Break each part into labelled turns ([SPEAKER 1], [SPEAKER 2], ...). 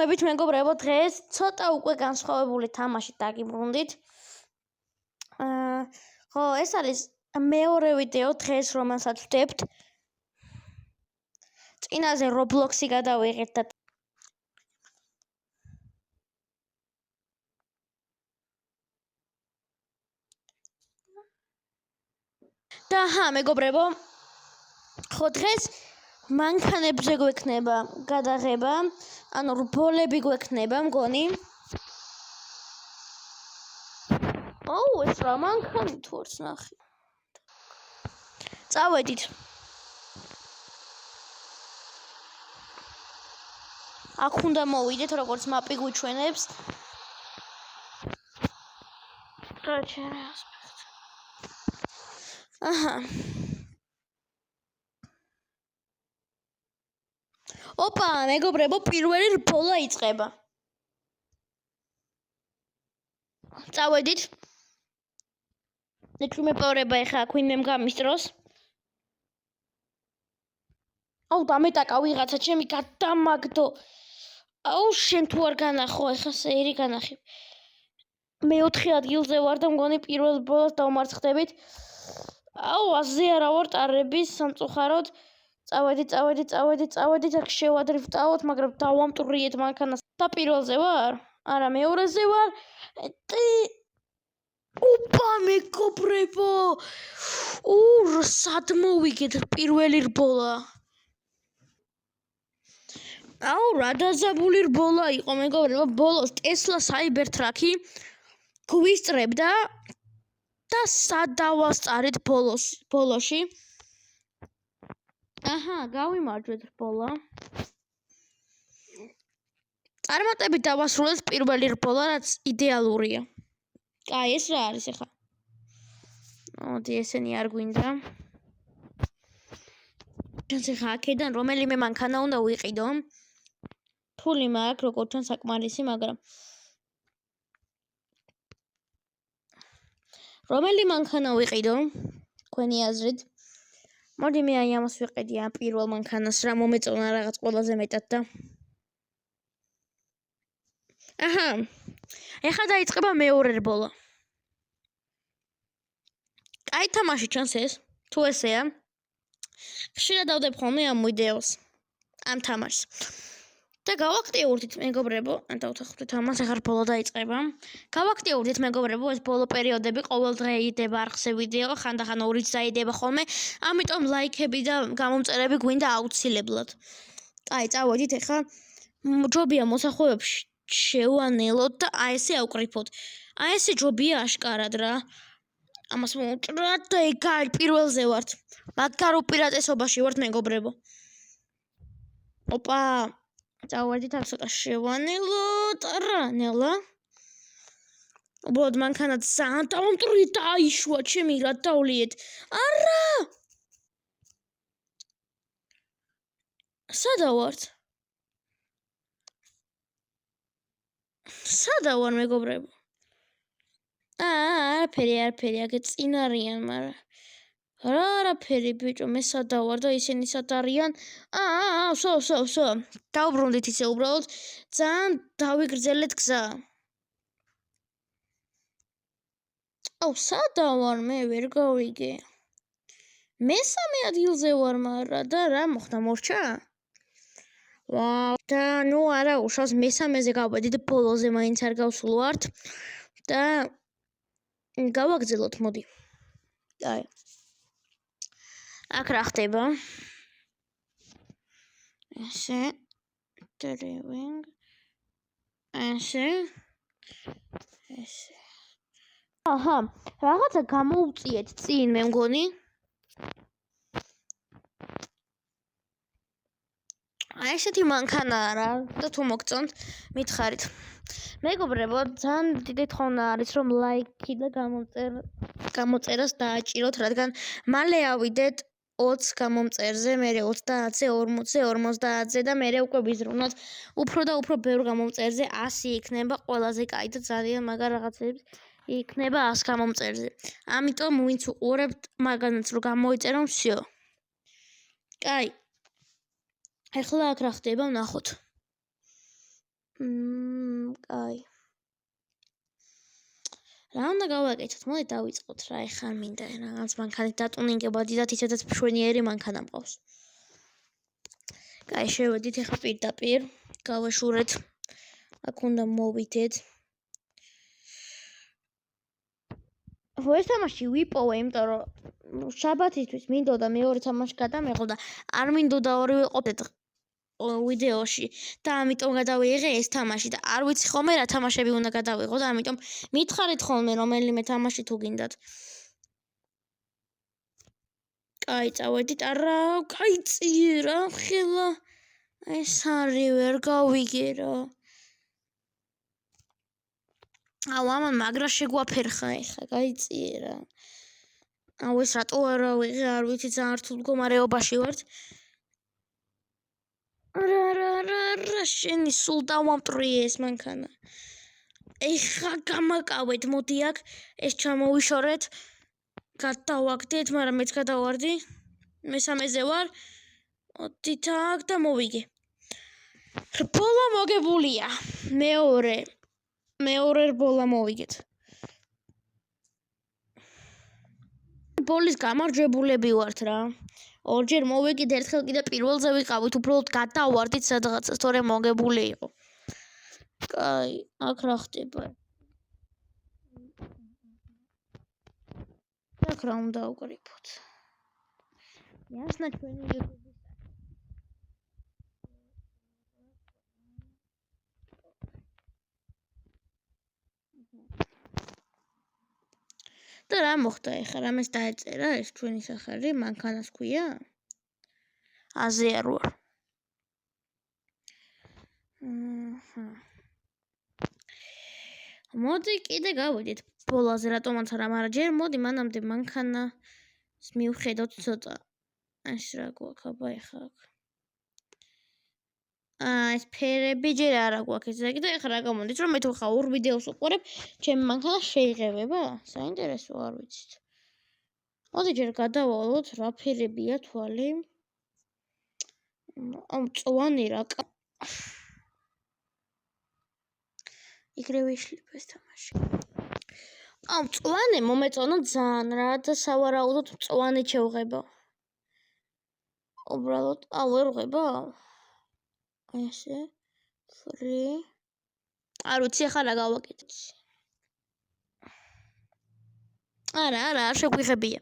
[SPEAKER 1] მებით მეგობრებო, დღეს ცოტა უკვე განსხვავებული თამაში დაგიბრუნდით. ხო, ეს არის მეორე ვიდეო დღეს, რომელსაც ვდებთ. წინაზე Roblox-ი გადავიღეთ და მეგობრებო, ხო დღეს მანქანებზე გვექნება გადაღება, ანუ რბოლები გვექნება, მგონი. ეს რა მანქანი თუ არც ნახე. წავედით. აქ უნდა მოვიდეთ, როგორც მაპი გვიჩვენებს. ოპა, მეგობრებო, პირველი რბოლა იწყება. წავედით. ნეჩვენებარება ეხა აქ ვინმე გამისწროს. დამეტაკა ვიღაცა ჩემი გადამაგდო. შენ თუ არ განახო, ეხა სეირი განახი. მე 4 ადგილზე ვარ და მგონი პირველ რბოლას დავმარცხდებით. აზე არა ვარ ტარების სამწუხაროდ. წავედით, აქ შევადრიფტავთ, მაგრამ დავამტვრიეთ მანქანას. და პირველზე ვარ? არა, მეორეზე ვარ. ოპა, მეგობრებო! სად მოვიგეთ პირველი რბოლა? რა დაზაბული რბოლა იყო, მეგობრებო, ბოლოს Tesla Cybertruck-ი გვისწრებდა და სად დავასწარეთ ბოლოში? გავიმარჯვეთ რბოლა. წარმატებით დავასრულეთ პირველი რბოლა, რაც იდეალურია. ეს რა არის ახლა? მოდი, ესენი არ გვინდა. ჩვენს ახლა აქედან რომელიმე მანქანა უნდა ვიყიდო. ფული მაქვს, როგორც ჩვენ საკმარისი, მაგრამ რომელი მანქანა ვიყიდო? თქვენი აზრით? მოდი მე ამას ვიყიდი, ამ პირველ მანქანას, რა მომეწონა რაღაც ყველაზე მეტად და ეხლა დაიწყება მეორე რბოლა. კაი თამაში ჩანს ეს, თუ ესეა. ხშირად დავდებ ხოლმე ამ ვიდეოს, ამ თამაშს. და გავაქტიურდით, მეგობრებო, დავთანხმდით ამას, ახლა რბოლა დაიწყება. გავაქტიურდით, მეგობრებო, ეს ბოლო პერიოდები ყოველ დღე იდება არხზე ვიდეო, ხანდახან 2-იც დაიდება ხოლმე, ამიტომ ლაიქები და გამომწერები გვინდა აუცილებლად. წავედით, ახლა ჯობია მოსახლეებში შევანელოთ და ესე ავკრიფოთ. ესე ჯობია აშკარად რა. ამას მოვუჭრათ და ეგ პირველზე ვართ. მაგარ უპირატესობაში ვართ, მეგობრებო. ოპა, წავედით, აქ ცოტა შევანელოთ. ნელა. უბრალოდ მანქანა ძალიან დავამტვრიეთ და აიშვა ჩემი, რა დავლიეთ. არა! სადა ვართ? სადა ვარ, მეგობრებო? არაფერი, აქ წინ არიან, მაგრამ რა არაფერი, ბიჭო, მე სადა ვარ და ისინი სად არიან? სო. დავბრუნდით ისე უბრალოდ, ძალიან დავიგრძელეთ გზა. სადა ვარ, მე ვერ გავიგე. მესამე ადგილზე ვარ, მაგრამ და რა მოხდა, მორჩა? და არა, უშავს მესამეზე გავედით, ბოლოზე მაინც არ გავსულვართ და გავაგზელოთ, მოდი. აქ რა ხდება? ესე driving. ესე. რაღაცა გამოუწიეთ წინ, მე მგონი. ესეთი მანქანა რა და თუ მოგწონთ, მითხარით. მეგობრებო, ძალიან დიდი თხოვნა არის, რომ ლაიქი და გამოწერას დააჭიროთ, რადგან მალე ავიდეთ 20 გამომწერზე, მერე 30-ზე, 40-ზე, 50-ზე და მერე უკვე ვიზრუნოთ უფრო და უფრო ბევრ გამომწერზე 100 იქნება, ყველაზე კაი და ძალიან მაგარ რაღაცებს იქნება 100 გამომწერზე. ამიტომ ვინც უყურებთ, მაგანაც რომ გამოიწერო, всё. კაი. ეხლა აქ რა ხდება, ვნახოთ. კაი. რა უნდა გავაკეთოთ? მოდი დავიწყოთ რა, ეხლა მინდა რაღაც მანქანით დატუნინგება, დიდად ისედაც მშვენიერი მანქანა მყავს. კაი, შევედით ეხლა პირდაპირ, გავაშურეთ. აქ უნდა მოვიდეთ. ეს თამაში ვიპოვე, იმიტომ რომ შაბათისთვის მინდოდა მეორე თამაში გადამეღო და არ მინდოდა ორივე ყოფილიყო ვიდეოში და ამიტომ გადავიღე ეს თამაში და არ ვიცი ხოლმე რა თამაშები უნდა გადავიღო და ამიტომ მითხარით ხოლმე რომელიმე თამაში თუ გინდათ. კაი, წავედით. არა, კაი რა, ხელა. ეს არის ვერ გავიგე რა. ამან მაგრა შეგვაფერხა ეხა, გაიწიე რა. ეს რატო არ ავიღე, არ ვიცი, ძალიან რთულ მდგომარეობაში ვართ. რა, შენი სულ დავამტრიე ეს მანქანა. ეხა გამაკავეთ, მოდი აქ ეს ჩამოვიშორეთ. გადავაგდეთ, მაგრამ მეც გადავარდი. მესამეზე ვარ. მოდით აქ და მოვიგე. რბოლა მოგებულია. მეორე რბოლა მოვიგეთ. ბოლის გამარჯვებულები ვართ რა. ორჯერ მოვიგეთ, ერთხელ კიდე პირველზე ვიყავით, უბრალოდ გადავარდით სადღაცას, თორემ მოგებული იყო. კაი, აქ რა ხდება? აქ რა უნდა ვკრიფოთ? ясно, ჩვენი YouTube-ის და რა მოხდა ეხლა? რამეს დაეწერა ეს ჩვენი სახელი, მანქანას ქვია? აზია რო არ. მოდი კიდე გავიდეთ ბოლაზე, რატომაც არა, მაგრამ ჯერ მოდი მანამდე მანქანას მივხედოთ ცოტა. ეს რა გვაქვს აბა ეხლა აქ. ეს ფერები ჯერ არა გვაქვს ესე და ეხლა რა გამოდის, რომ მე თუ ხა ორ ვიდეოს უყურებ, ჩემი მანქანა შეიღებება? საინტერესო, არ ვიცით. მოდი ჯერ გადავალოთ რა ფერებია თვალი. მწვანე რა. იგრევე იშლება ეს თამაში. მწვანე მომეწონა ძალიან რა და სავარაუდოდ მწვანე შევღება. უბრალოდ ვერ ვღება. ესე ფრი. არ ვიცი ახლა რა გავაკეთე. არა, არ შეგვიღებია.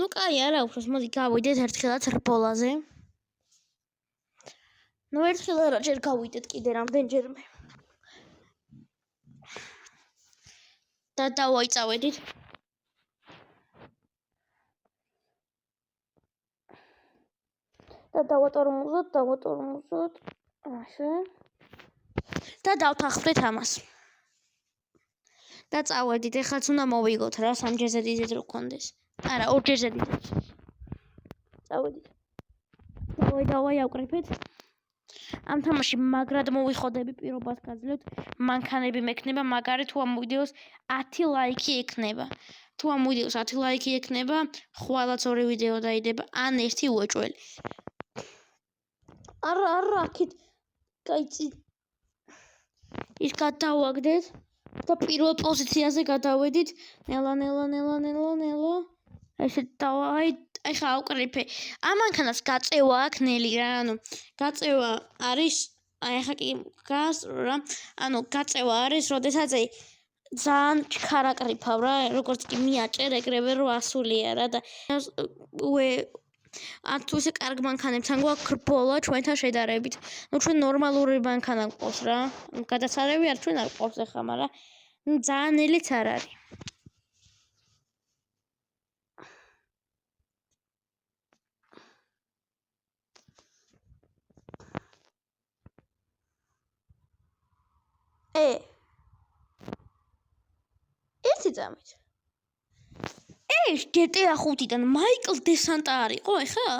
[SPEAKER 1] ნუ კაი, არა უბრალოდ მოდი გავიდეთ ერთხელაც რბოლაზე. ნუ ერთხელ არა, ჯერ გავიდეთ კიდე რამდენჯერმე. და დავაიწავედით. და დავატორმუზოთ. ასე. და დავთანხმდით ამას. და წავედით, ეხლაც უნდა მოვიგოთ რა, 3 ჯერზე დიდეთ რო გქონდეს. არა, 2 ჯერზე დიდეთ. წავედით. დავაი ავკრიფეთ. ამ თამაში მაგრად მოვიხოდები, პირობას გაძლევთ, მანქანები მექნება, მაგარი თუ ამ ვიდეოს 10 ლაიქი ექნება. თუ ამ ვიდეოს 10 ლაიქი ექნება, ხვალაც 2 ვიდეო დაიდება, ან 1 უეჭველი. არა, აქეთ გაიწი. ის გადავაგდეთ და პირველ პოზიციაზე გადავედით. ნელა. ესე დავაი, ეხა ავკრიფე. ამ მანქანას გაწევა აქვს ნელი რა, გაწევა არის, ეხა კი გასწრო რა. გაწევა არის, როდესაც ძალიან ჩქარა კრიფავ რა, როგორც კი მიაჭერ, ეგრევე რო ასულია რა და თუ ისე კარგ მანქანებთან გვაქვს რბოლა ჩვენთან შედარებით. ჩვენ ნორმალური მანქანა გვყავს რა. გადასარევი არ ჩვენ არ გვყავს ეხა, მაგრამ ძალიან ნელიც არ არის. ერთი წამით. ეს GTA 5-დან მაიკლ დესანტა არისო ეხა?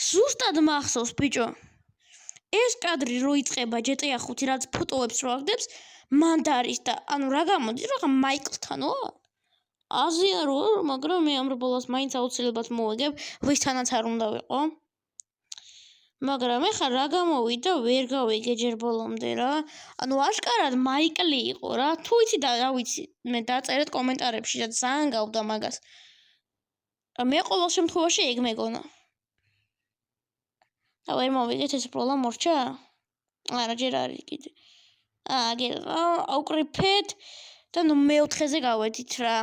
[SPEAKER 1] ზუსტად მახსოვს ბიჭო. ეს კადრი რო იწყება GTA 5 რაც ფოტოებს რო აგდებს, მან და არის და რა გამოდის, რომ მაიკლთანო? აზია რო, მაგრამ მე ამ რბოლას მაინც აუცილებლად მოვიგებ, ვისთანაც არ უნდა ვიყო. მაგრამ ეხლა რა გამოვიდა ვერ გავიგე ჯერ ბოლომდე რა ანუ აშკარად მაიკლი იყო რა თუ იცი და რა ვიცი მე დაწერეთ კომენტარებში და ძალიან გავდა მაგას მე ყოველ შემთხვევაში ეგ მეგონა და ვერ მოვიგეთ ეს პროლა მორჩა არა ჯერ არის კიდე აუკრიფეთ და ნუ მეოთხეზე გავედით რა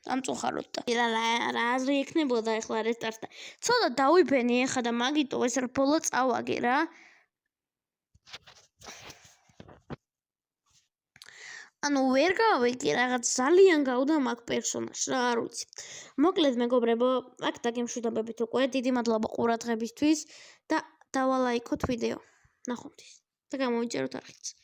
[SPEAKER 1] ამწუხაროთ და რა აზრი ექნებოდა ეხლა რესტარტს და ცოტა დავიბენი ეხლა და მაგიტო ეს ბოლო წავაგე რა ანუ ვერ გავიგე რაღაც ძალიან გავდა მაგ პერსონაჟს რა არ ვიცი მოკლედ მეგობრებო აქ დაგემშვიდობებით უკვე დიდი მადლობა ყურადღებისთვის და დავალაიქოთ ვიდეო ნახვამდის და გამოვიწეროთ არხიც